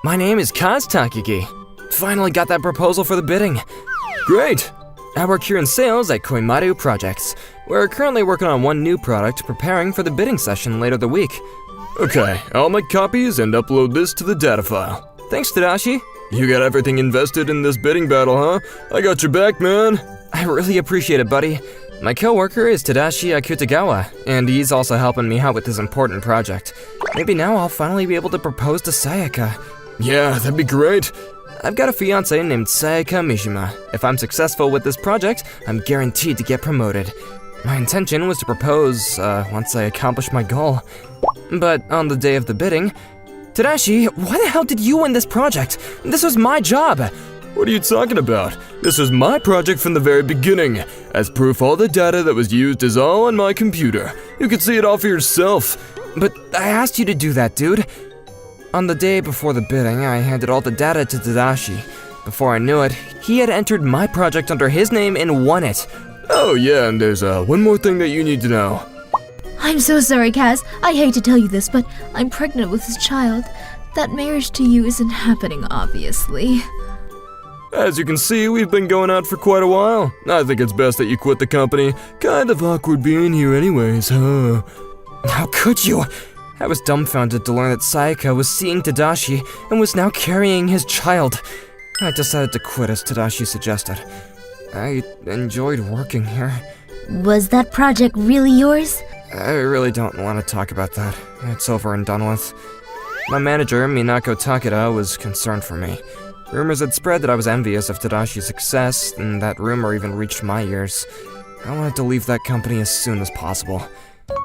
My name is Kaz Takagi. Finally got that proposal for the bidding. Great! I work here in sales at Koimaru Projects. We're currently working on one new product, preparing for the bidding session later the week. Okay, I'll make copies and upload this to the data file. Thanks, Tadashi. You got everything invested in this bidding battle, huh? I got your back, man. I really appreciate it, buddy. My co-worker is Tadashi Akutagawa, and he's also helping me out with this important project. Maybe now I'll finally be able to propose to Sayaka. Yeah, that'd be great. I've got a fiancé named Sayaka Mishima. If I'm successful with this project, I'm guaranteed to get promoted. My intention was to propose once I accomplish my goal. But on the day of the bidding, Tadashi, why the hell did you win this project? This was my job. What are you talking about? This was my project from the very beginning. As proof, all the data that was used is all on my computer. You can see it all for yourself. But I asked you to do that, dude. On the day before the bidding, I handed all the data to Tadashi. Before I knew it, he had entered my project under his name and won it. Oh yeah, and there's one more thing that you need to know. I'm so sorry, Kaz. I hate to tell you this, but I'm pregnant with this child. That marriage to you isn't happening, obviously. As you can see, we've been going out for quite a while. I think it's best that you quit the company. Kind of awkward being here anyways, huh? How could you? I was dumbfounded to learn that Sayaka was seeing Tadashi and was now carrying his child. I decided to quit as Tadashi suggested. I enjoyed working here. Was that project really yours? I really don't want to talk about that. It's over and done with. My manager, Minako Takeda, was concerned for me. Rumors had spread that I was envious of Tadashi's success, and that rumor even reached my ears. I wanted to leave that company as soon as possible.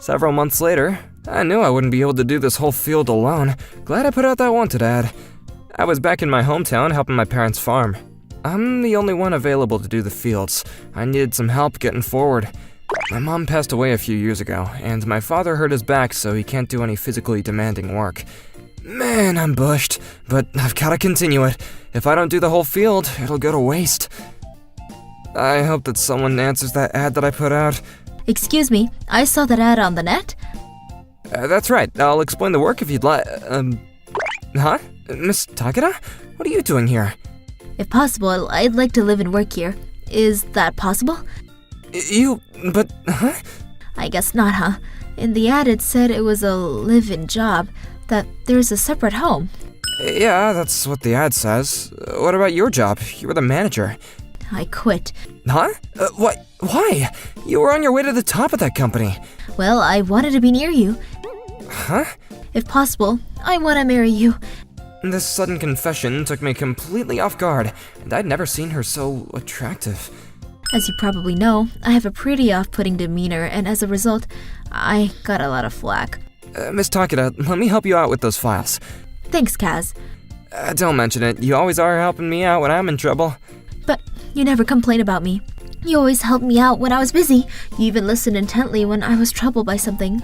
Several months later, I knew I wouldn't be able to do this whole field alone. Glad I put out that wanted ad. I was back in my hometown helping my parents farm. I'm the only one available to do the fields. I needed some help getting forward. My mom passed away a few years ago, and my father hurt his back so he can't do any physically demanding work. Man, I'm bushed, but I've gotta continue it. If I don't do the whole field, it'll go to waste. I hope that someone answers that ad that I put out. Excuse me, I saw that ad on the net. That's right, I'll explain the work if you'd like. Huh? Miss Takeda? What are you doing here? If possible, I'd like to live and work here. Is that possible? Huh? I guess not, huh? In the ad it said it was a live-in job, that there's a separate home. Yeah, that's what the ad says. What about your job? You were the manager. I quit. Huh? What? Why? You were on your way to the top of that company. Well, I wanted to be near you. Huh? If possible, I want to marry you. This sudden confession took me completely off guard, and I'd never seen her so attractive. As you probably know, I have a pretty off-putting demeanor, and as a result, I got a lot of flack. Miss Takeda, let me help you out with those files. Thanks, Kaz. Don't mention it. You always are helping me out when I'm in trouble. But you never complain about me. You always helped me out when I was busy. You even listened intently when I was troubled by something.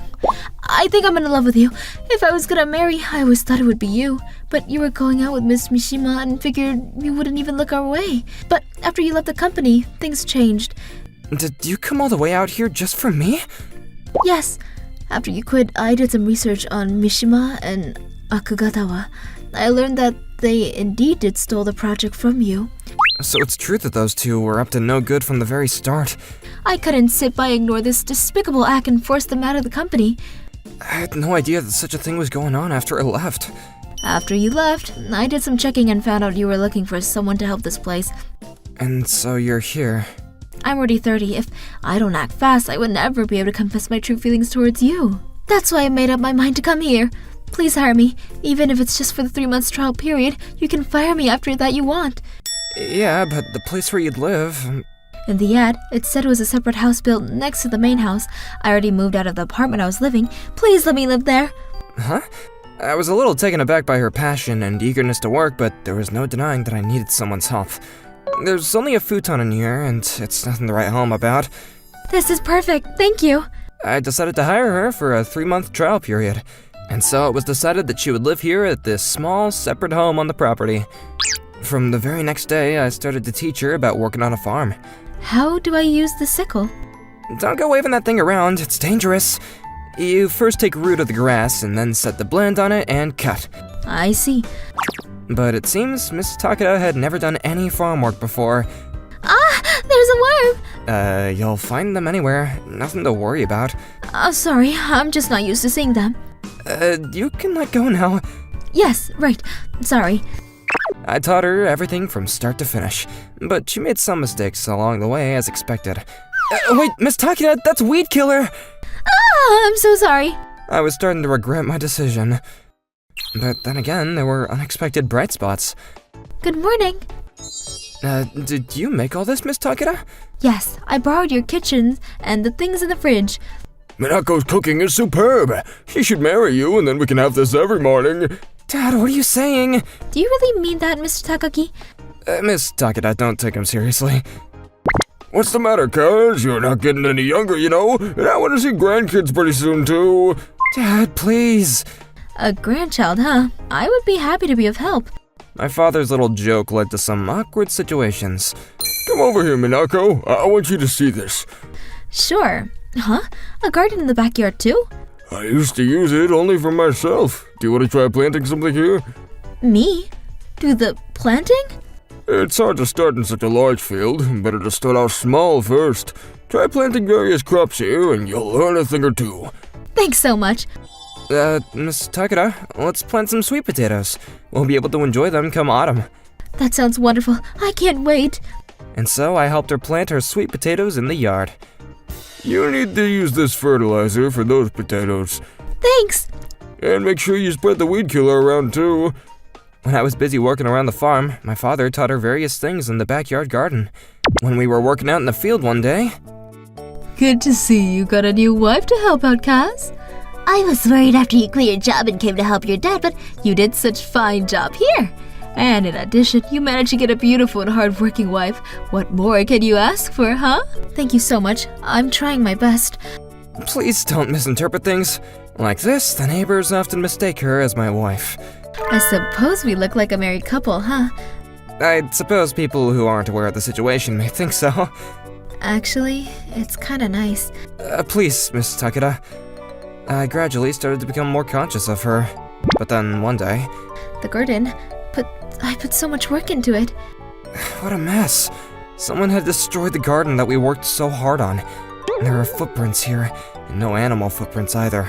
I think I'm in love with you. If I was gonna marry, I always thought it would be you. But you were going out with Miss Mishima and figured we wouldn't even look our way. But after you left the company, things changed. Did you come all the way out here just for me? Yes. After you quit, I did some research on Mishima and Akugatawa. I learned that they indeed did steal the project from you. So it's true that those two were up to no good from the very start. I couldn't sit by and ignore this despicable act and force them out of the company. I had no idea that such a thing was going on after I left. After you left, I did some checking and found out you were looking for someone to help this place. And so you're here. I'm already 30. If I don't act fast, I would never be able to confess my true feelings towards you. That's why I made up my mind to come here. Please hire me. Even if it's just for the 3 months trial period, you can fire me after that you want. Yeah, but the place where you'd live... In the ad, it said it was a separate house built next to the main house. I already moved out of the apartment I was living. Please let me live there. Huh? I was a little taken aback by her passion and eagerness to work, but there was no denying that I needed someone's help. There's only a futon in here, and it's nothing to write home about. This is perfect. Thank you. I decided to hire her for a 3-month trial period. And so it was decided that she would live here at this small, separate home on the property. From the very next day, I started to teach her about working on a farm. How do I use the sickle? Don't go waving that thing around, it's dangerous. You first take root of the grass and then set the blend on it and cut. I see. But it seems Miss Takeda had never done any farm work before. Ah, there's a worm! You'll find them anywhere. Nothing to worry about. Sorry, I'm just not used to seeing them. You can let go now. Yes, right. Sorry. I taught her everything from start to finish, but she made some mistakes along the way as expected. Wait, Miss Takeda, that's Weed Killer! Ah, I'm so sorry. I was starting to regret my decision. But then again, there were unexpected bright spots. Good morning. Did you make all this, Miss Takeda? Yes, I borrowed your kitchen and the things in the fridge. Minako's cooking is superb. She should marry you and then we can have this every morning. Dad, what are you saying? Do you really mean that, Mr. Takaki? Miss Takeda, don't take him seriously. What's the matter, cuz? You're not getting any younger, you know? And I want to see grandkids pretty soon, too. Dad, please. A grandchild, huh? I would be happy to be of help. My father's little joke led to some awkward situations. Come over here, Minako. I want you to see this. Sure. Huh? A garden in the backyard, too? I used to use it only for myself. Do you want to try planting something here? Me? Do the planting? It's hard to start in such a large field. Better to start out small first. Try planting various crops here and you'll learn a thing or two. Thanks so much. Miss Takeda, let's plant some sweet potatoes. We'll be able to enjoy them come autumn. That sounds wonderful. I can't wait. And so I helped her plant her sweet potatoes in the yard. You need to use this fertilizer for those potatoes. Thanks. And make sure you spread the weed killer around too. When I was busy working around the farm, my father taught her various things in the backyard garden. When we were working out in the field one day... Good to see you got a new wife to help out, Kaz. I was worried after you quit your job and came to help your dad, but you did such fine job here. And in addition, you managed to get a beautiful and hardworking wife. What more can you ask for, huh? Thank you so much. I'm trying my best. Please don't misinterpret things. Like this, the neighbors often mistake her as my wife. I suppose we look like a married couple, huh? I suppose people who aren't aware of the situation may think so. Actually, it's kinda nice. Please, Miss Takeda. I gradually started to become more conscious of her. But then one day... The garden? But I put so much work into it. What a mess. Someone had destroyed the garden that we worked so hard on. And there are footprints here, and no animal footprints either.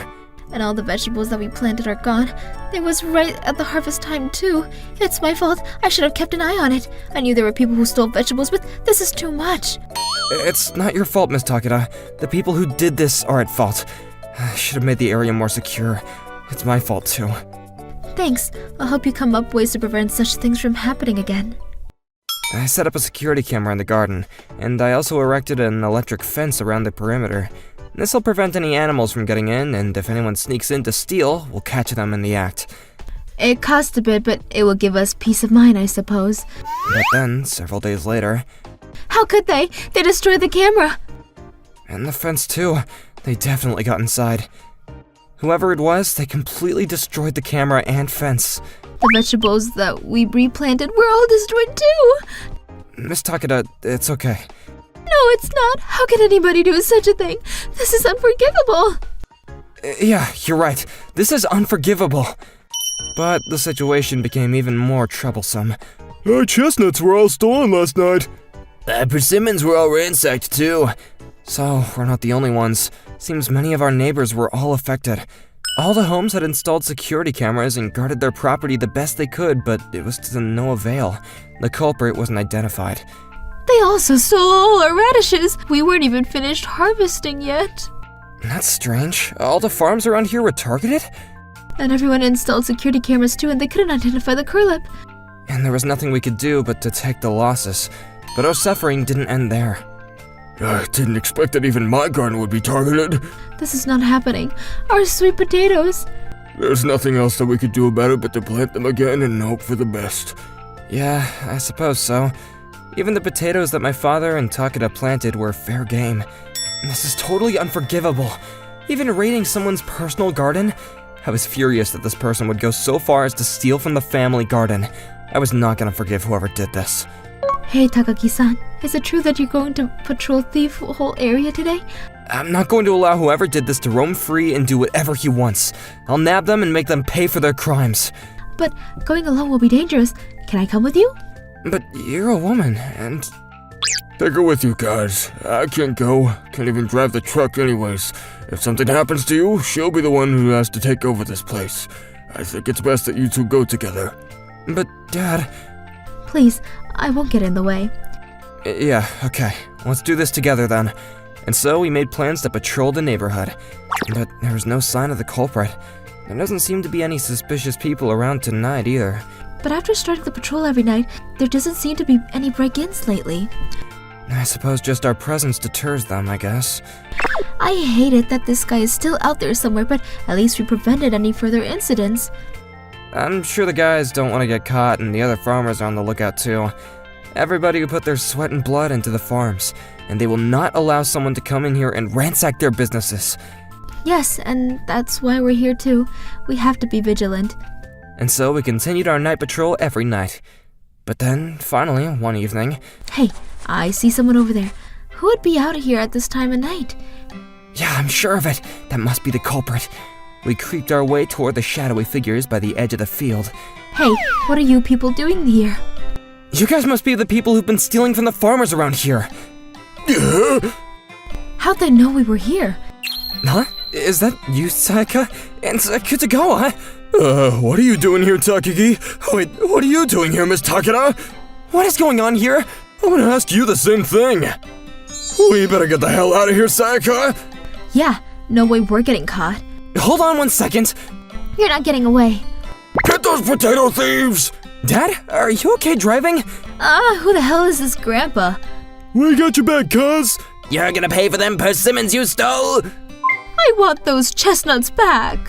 And all the vegetables that we planted are gone. It was right at the harvest time, too. It's my fault. I should have kept an eye on it. I knew there were people who stole vegetables, but this is too much. It's not your fault, Miss Takeda. The people who did this are at fault. I should have made the area more secure. It's my fault, too. Thanks. I'll help you come up ways to prevent such things from happening again. I set up a security camera in the garden, and I also erected an electric fence around the perimeter. This'll prevent any animals from getting in, and if anyone sneaks in to steal, we'll catch them in the act. It costs a bit, but it will give us peace of mind, I suppose. But then, several days later... How could they? They destroyed the camera! And the fence, too. They definitely got inside. Whoever it was, they completely destroyed the camera and fence. The vegetables that we replanted were all destroyed, too! Miss Takeda, it's okay. No, it's not. How can anybody do such a thing? This is unforgivable. Yeah, you're right. This is unforgivable. But the situation became even more troublesome. Our chestnuts were all stolen last night. Persimmons were all ransacked too. So, we're not the only ones. Seems many of our neighbors were all affected. All the homes had installed security cameras and guarded their property the best they could, but it was to no avail. The culprit wasn't identified. They also stole all our radishes. We weren't even finished harvesting yet. That's strange. All the farms around here were targeted? And everyone installed security cameras too, and they couldn't identify the curlip. And there was nothing we could do but to take the losses. But our suffering didn't end there. I didn't expect that even my garden would be targeted. This is not happening. Our sweet potatoes. There's nothing else that we could do about it but to plant them again and hope for the best. Yeah, I suppose so. Even the potatoes that my father and Takeda planted were fair game. This is totally unforgivable. Even raiding someone's personal garden? I was furious that this person would go so far as to steal from the family garden. I was not gonna forgive whoever did this. Hey, Takaki-san. Is it true that you're going to patrol the whole area today? I'm not going to allow whoever did this to roam free and do whatever he wants. I'll nab them and make them pay for their crimes. But going alone will be dangerous. Can I come with you? But you're a woman, and... Take her with you guys. I can't go. Can't even drive the truck anyways. If something happens to you, she'll be the one who has to take over this place. I think it's best that you two go together. But, Dad... Please, I won't get in the way. Yeah, okay. Let's do this together then. And so we made plans to patrol the neighborhood. But there was no sign of the culprit. There doesn't seem to be any suspicious people around tonight either. But after starting the patrol every night, there doesn't seem to be any break-ins lately. I suppose just our presence deters them, I guess. I hate it that this guy is still out there somewhere, but at least we prevented any further incidents. I'm sure the guys don't want to get caught, and the other farmers are on the lookout too. Everybody who put their sweat and blood into the farms, and they will not allow someone to come in here and ransack their businesses. Yes, and that's why we're here too. We have to be vigilant. And so we continued our night patrol every night. But then, finally, one evening... Hey, I see someone over there. Who would be out here at this time of night? Yeah, I'm sure of it. That must be the culprit. We creeped our way toward the shadowy figures by the edge of the field. Hey, what are you people doing here? You guys must be the people who've been stealing from the farmers around here. How'd they know we were here? Huh? Is that you, Sayaka? And Kutagawa? What are you doing here, Takagi? Wait, what are you doing here, Miss Takeda? What is going on here? I'm gonna ask you the same thing. We better get the hell out of here, Sayaka. Yeah, no way we're getting caught. Hold on 1 second. You're not getting away. Get those potato thieves! Dad, are you okay driving? Who the hell is this grandpa? We got your back, cuz. You're gonna pay for them persimmons you stole? I want those chestnuts back.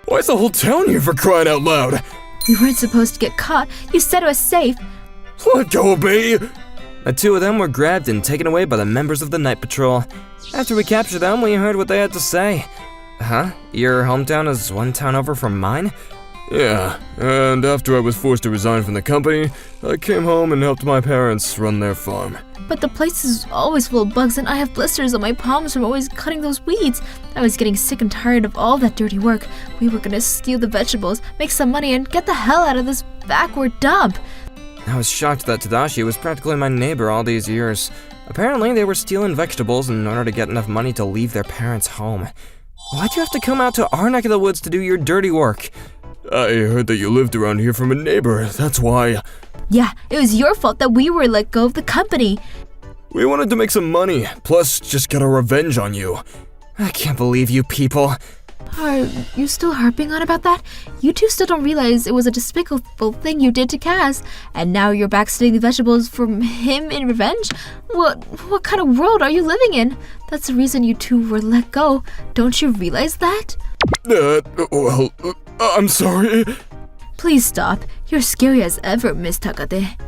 Why's the whole town here for crying out loud? We weren't supposed to get caught. You said it was safe. Let go of me! The two of them were grabbed and taken away by the members of the night patrol. After we captured them, we heard what they had to say. Huh? Your hometown is one town over from mine? Yeah, and after I was forced to resign from the company, I came home and helped my parents run their farm. But the place is always full of bugs and I have blisters on my palms from always cutting those weeds. I was getting sick and tired of all that dirty work. We were gonna steal the vegetables, make some money, and get the hell out of this backward dump. I was shocked that Tadashi was practically my neighbor all these years. Apparently, they were stealing vegetables in order to get enough money to leave their parents' home. Why'd you have to come out to our neck of the woods to do your dirty work? I heard that you lived around here from a neighbor, that's why. Yeah, it was your fault that we were let go of the company. We wanted to make some money, plus just get our revenge on you. I can't believe you people. Are you still harping on about that? You two still don't realize it was a despicable thing you did to Kaz, and now you're back stealing the vegetables from him in revenge? What kind of world are you living in? That's the reason you two were let go. Don't you realize that? I'm sorry. Please stop. You're scary as ever, Miss Takade.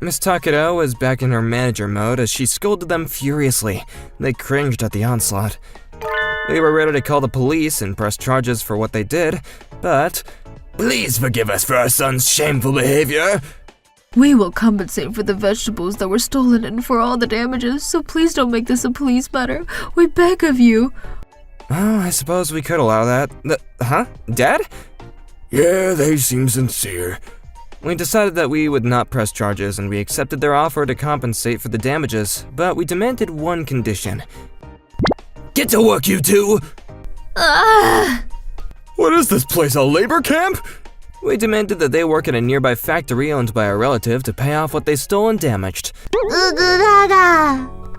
Miss Takeda was back in her manager mode as she scolded them furiously. They cringed at the onslaught. We were ready to call the police and press charges for what they did, but... Please forgive us for our son's shameful behavior. We will compensate for the vegetables that were stolen and for all the damages, so please don't make this a police matter. We beg of you. Oh, I suppose we could allow that. Huh? Dad? Yeah, they seem sincere. We decided that we would not press charges and we accepted their offer to compensate for the damages, but we demanded one condition. Get to work, you two! Ah! What is this place, a labor camp? We demanded that they work at a nearby factory owned by a relative to pay off what they stole and damaged.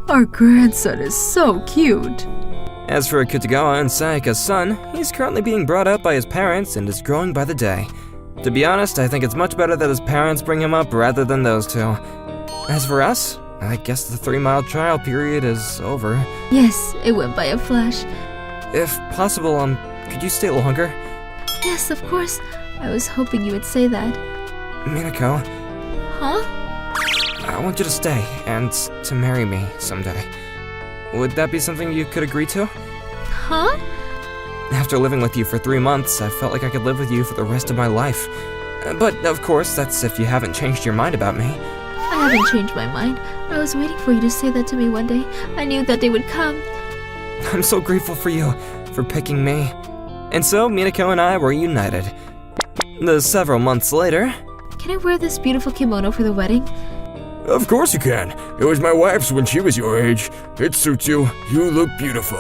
Our grandson is so cute. As for Kitagawa and Sayaka's son, he's currently being brought up by his parents and is growing by the day. To be honest, I think it's much better that his parents bring him up rather than those two. As for us, I guess the 3-mile trial period is over. Yes, it went by a flash. If possible, could you stay longer? Yes, of course. I was hoping you would say that. Minako, Huh? I want you to stay and to marry me someday. Would that be something you could agree to? Huh? After living with you for 3 months, I felt like I could live with you for the rest of my life. But of course, that's if you haven't changed your mind about me. I haven't changed my mind. I was waiting for you to say that to me one day. I knew that day would come. I'm so grateful for you, for picking me. And so, Minako and I were united. The several months later, Can I wear this beautiful kimono for the wedding? Of course you can. It was my wife's when she was your age. It suits you. You look beautiful.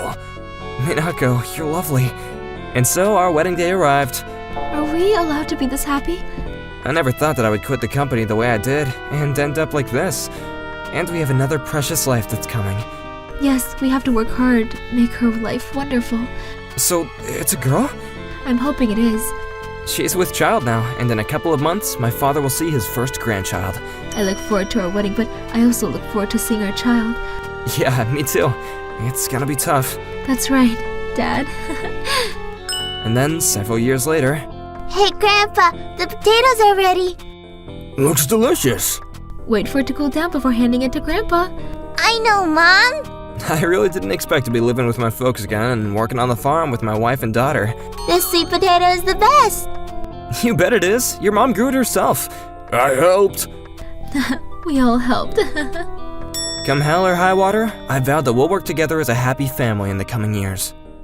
Minako, you're lovely. And so our wedding day arrived. Are we allowed to be this happy? I never thought that I would quit the company the way I did and end up like this. And we have another precious life that's coming. Yes, we have to work hard, make her life wonderful. So, it's a girl? I'm hoping it is. She's with child now, and in a couple of months, my father will see his first grandchild. I look forward to our wedding, but I also look forward to seeing our child. Yeah, me too. It's gonna be tough. That's right, Dad. And then, several years later, Hey, Grandpa, the potatoes are ready. Looks delicious. Wait for it to cool down before handing it to Grandpa. I know, Mom. I really didn't expect to be living with my folks again and working on the farm with my wife and daughter. This sweet potato is the best. You bet it is. Your mom grew it herself. I helped. We all helped. Come hell or high water, I vowed that we'll work together as a happy family in the coming years.